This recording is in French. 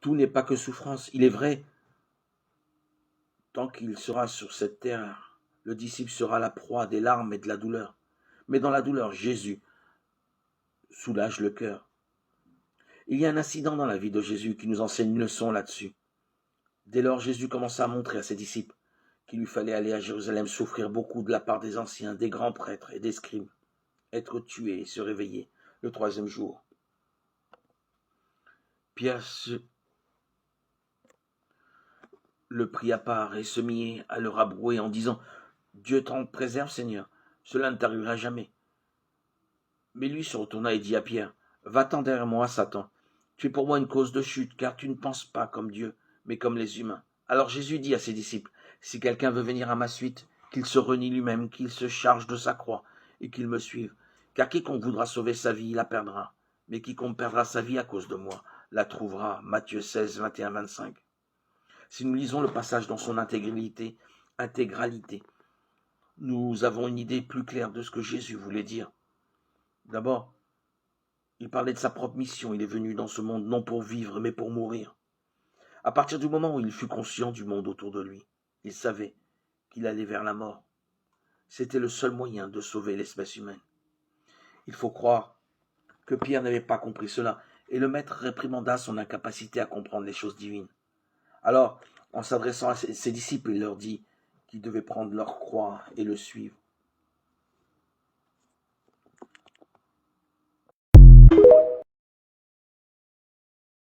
Tout n'est pas que souffrance. Il est vrai, tant qu'il sera sur cette terre, le disciple sera la proie des larmes et de la douleur. Mais dans la douleur, Jésus soulage le cœur. Il y a un incident dans la vie de Jésus qui nous enseigne une leçon là-dessus. Dès lors, Jésus commença à montrer à ses disciples qu'il lui fallait aller à Jérusalem souffrir beaucoup de la part des anciens, des grands prêtres et des scribes, être tué et se réveiller le troisième jour. Pierre le prit à part et se mit à le rabrouer en disant « Dieu t'en préserve, Seigneur, cela ne t'arrivera jamais. » Mais lui se retourna et dit à Pierre « Va-t'en derrière moi, Satan. Tu es pour moi une cause de chute, car tu ne penses pas comme Dieu, mais comme les humains. » Alors Jésus dit à ses disciples « Si quelqu'un veut venir à ma suite, qu'il se renie lui-même, qu'il se charge de sa croix, et qu'il me suive. Car quiconque voudra sauver sa vie, la perdra. Mais quiconque perdra sa vie à cause de moi, la trouvera. » Matthieu 16, 21, 25. Si nous lisons le passage dans son intégralité, nous avons une idée plus claire de ce que Jésus voulait dire. D'abord, il parlait de sa propre mission. Il est venu dans ce monde non pour vivre, mais pour mourir. À partir du moment où il fut conscient du monde autour de lui, il savait qu'il allait vers la mort. C'était le seul moyen de sauver l'espèce humaine. Il faut croire que Pierre n'avait pas compris cela, et le maître réprimanda son incapacité à comprendre les choses divines. Alors, en s'adressant à ses disciples, il leur dit qu'ils devaient prendre leur croix et le suivre.